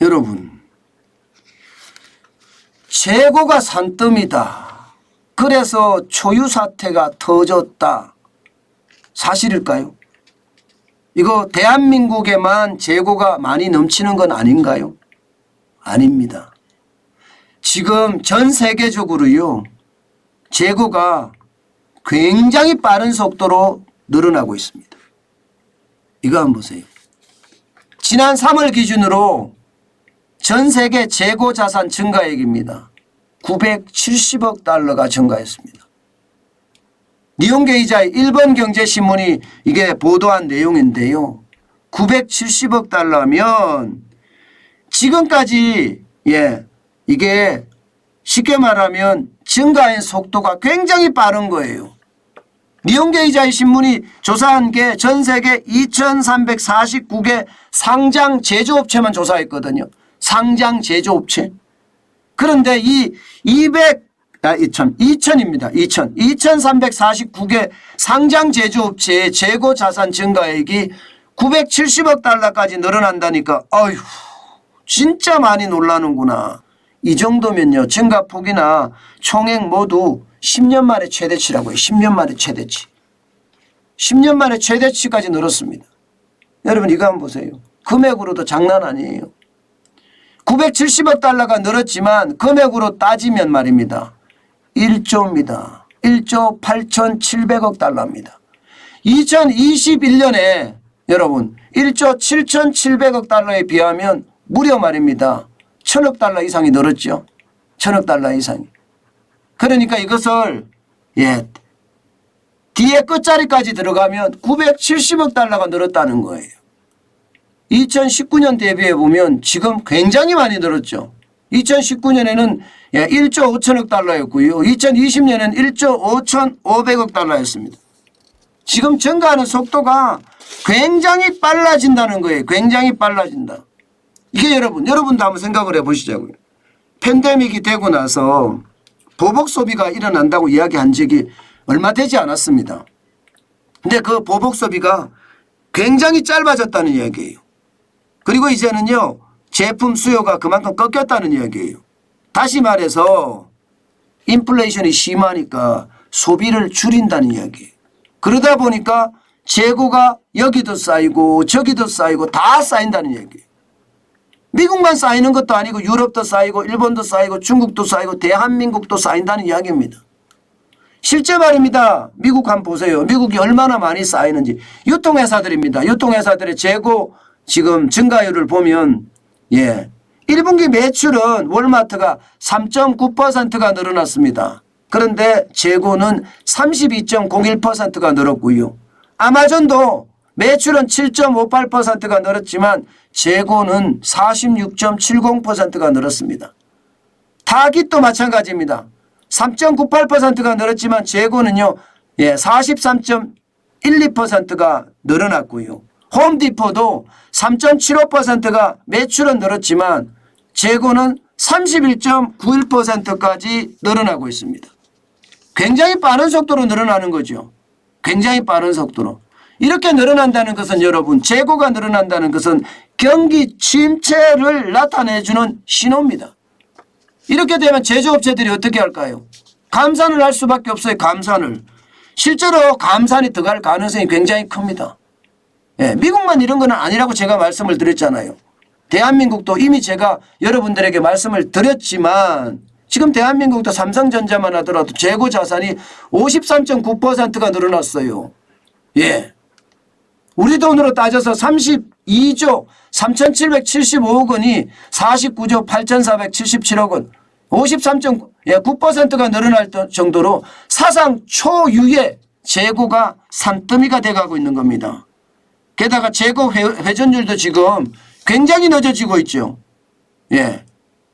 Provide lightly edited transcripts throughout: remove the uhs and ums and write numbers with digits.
여러분, 재고가 산더미다. 그래서 초유 사태가 터졌다. 사실일까요? 이거 대한민국에만 재고가 많이 넘치는 건 아닌가요? 아닙니다. 지금 전 세계적으로요, 재고가 굉장히 빠른 속도로 늘어나고 있습니다. 이거 한번 보세요. 지난 3월 기준으로 전 세계 재고 자산 증가액입니다. 970억 달러가 증가했습니다. 니혼게이자의 일본경제신문이 이게 보도한 내용인데요. 970억 달러면 지금까지 이게 쉽게 말하면 증가의 속도가 굉장히 빠른 거예요. 니혼게이자의 신문이 조사한 게 전 세계 2349개 상장 제조업체만 조사했거든요. 상장 제조업체. 그런데 이 2349개 상장 제조업체의 재고 자산 증가액이 970억 달러까지 늘어난다니까 아휴 진짜 많이 놀라는구나. 이 정도면요, 증가폭이나 총액 모두 10년 만에 최대치라고 해요. 10년 만에 최대치. 10년 만에 최대치까지 늘었습니다. 여러분 이거 한번 보세요. 금액으로도 장난 아니에요. 970억 달러가 늘었지만 금액으로 따지면 말입니다. 1조입니다. 1조 8,700억 달러입니다. 2021년에 여러분 1조 7,700억 달러에 비하면 무려 말입니다. 1,000억 달러 이상이 늘었죠. 1,000억 달러 이상이. 그러니까 이것을 뒤에 끝자리까지 들어가면 970억 달러가 늘었다는 거예요. 2019년 대비해 보면 지금 굉장히 많이 늘었죠. 2019년에는 1조 5천억 달러였고요. 2020년에는 1조 5,500억 달러였습니다. 지금 증가하는 속도가 굉장히 빨라진다는 거예요. 굉장히 빨라진다. 이게 여러분도 한번 생각을 해보시자고요. 팬데믹이 되고 나서 보복 소비가 일어난다고 이야기한 적이 얼마 되지 않았습니다. 근데 그 보복 소비가 굉장히 짧아졌다는 이야기예요. 그리고 이제는요, 제품 수요가 그만큼 꺾였다는 이야기예요. 다시 말해서 인플레이션이 심하니까 소비를 줄인다는 이야기예요. 그러다 보니까 재고가 여기도 쌓이고 저기도 쌓이고 다 쌓인다는 이야기예요. 미국만 쌓이는 것도 아니고 유럽도 쌓이고 일본도 쌓이고 중국도 쌓이고 대한민국도 쌓인다는 이야기입니다. 실제 말입니다. 미국 한번 보세요. 미국이 얼마나 많이 쌓이는지. 유통회사들입니다. 유통회사들의 재고 지금 증가율을 보면 1분기 매출은 월마트가 3.9%가 늘어났습니다. 그런데 재고는 32.01%가 늘었고요. 아마존도 매출은 7.58%가 늘었지만 재고는 46.70%가 늘었습니다. 타깃도 마찬가지입니다. 3.98%가 늘었지만 재고는요 43.12%가 늘어났고요. 홈디포도 3.75%가 매출은 늘었지만 재고는 31.91%까지 늘어나고 있습니다. 굉장히 빠른 속도로 늘어나는 거죠. 굉장히 빠른 속도로. 이렇게 늘어난다는 것은 여러분, 재고가 늘어난다는 것은 경기 침체를 나타내주는 신호입니다. 이렇게 되면 제조업체들이 어떻게 할까요? 감산을 할 수밖에 없어요. 감산을. 실제로 감산이 들어갈 가능성이 굉장히 큽니다. 미국만 이런 건 아니라고 제가 말씀을 드렸잖아요. 대한민국도 이미 제가 여러분들에게 말씀을 드렸지만 지금 대한민국도 삼성전자만 하더라도 재고 자산이 53.9%가 늘어났어요. 우리 돈으로 따져서 32조 3,775억 원이 49조 8,477억 원 53.9%가 늘어날 정도로 사상 초유의 재고가 산더미가 돼가고 있는 겁니다. 게다가 재고 회전율도 지금 굉장히 늦어지고 있죠.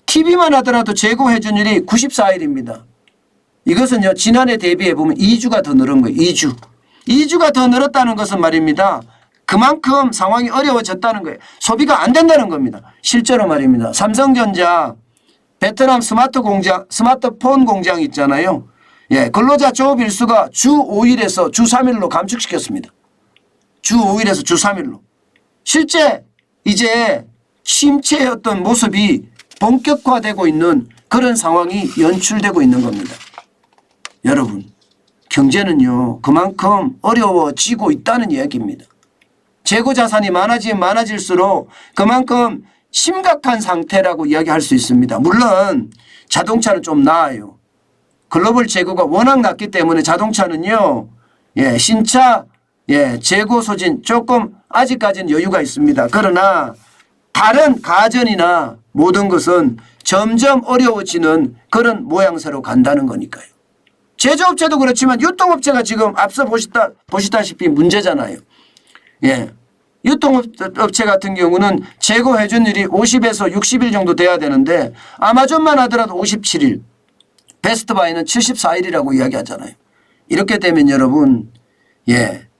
TV만 하더라도 재고 회전율이 94일입니다. 이것은요 지난해 대비해 보면 2주가 더 늘은 거예요. 2주가 더 늘었다는 것은 말입니다. 그만큼 상황이 어려워졌다는 거예요. 소비가 안 된다는 겁니다. 실제로 말입니다. 삼성전자 베트남 스마트폰 공장 있잖아요. 근로자 조업 일수가 주 5일에서 주 3일로 감축시켰습니다. 주 5일에서 주 3일로. 실제 이제 침체의 어떤 모습이 본격화되고 있는 그런 상황이 연출되고 있는 겁니다. 여러분, 경제는요 그만큼 어려워지고 있다는 이야기입니다. 재고 자산이 많아지면 많아질수록 그만큼 심각한 상태라고 이야기할 수 있습니다. 물론 자동차는 좀 나아요. 글로벌 재고가 워낙 낮기 때문에 자동차는요 신차 재고 소진 조금 아직까지는 여유가 있습니다. 그러나 다른 가전이나 모든 것은 점점 어려워지는 그런 모양새로 간다는 거니까요. 제조업체도 그렇지만 유통업체가 지금 앞서 보시다시피 문제잖아요. 유통업체 같은 경우는 재고 회전율이 50에서 60일 정도 돼야 되는데 아마존만 하더라도 57일, 베스트바이는 74일이라고 이야기하잖아요. 이렇게 되면 여러분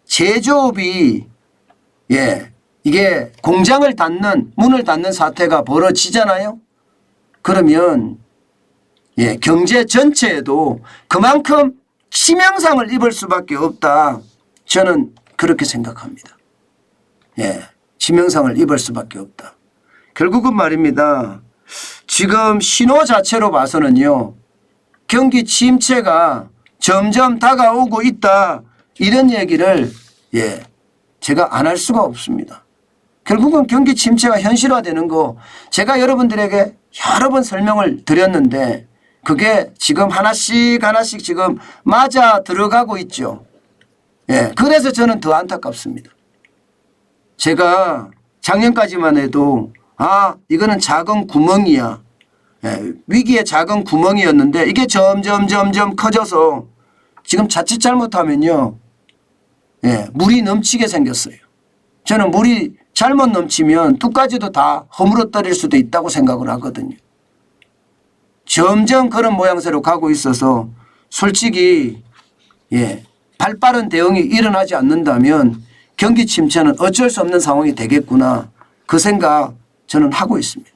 제조업이 이게 공장을 닫는 문을 닫는 사태가 벌어지잖아요. 그러면 경제 전체에도 그만큼 치명상을 입을 수밖에 없다. 저는 그렇게 생각합니다. 치명상을 입을 수밖에 없다. 결국은 말입니다. 지금 신호 자체로 봐서는요. 경기 침체가 점점 다가오고 있다. 이런 얘기를 제가 안 할 수가 없습니다. 결국은 경기 침체가 현실화되는 거 제가 여러분들에게 여러 번 설명을 드렸는데 그게 지금 하나씩 지금 맞아 들어가고 있죠. 그래서 저는 더 안타깝습니다. 제가 작년까지만 해도 이거는 작은 구멍이야. 위기의 작은 구멍이었는데 이게 점점 커져서 지금 자칫 잘못하면요. 물이 넘치게 생겼어요. 저는 물이 잘못 넘치면 뚝까지도 다 허물어뜨릴 수도 있다고 생각을 하거든요. 점점 그런 모양새로 가고 있어서 솔직히 발빠른 대응이 일어나지 않는다면 경기 침체는 어쩔 수 없는 상황이 되겠구나 그 생각 저는 하고 있습니다.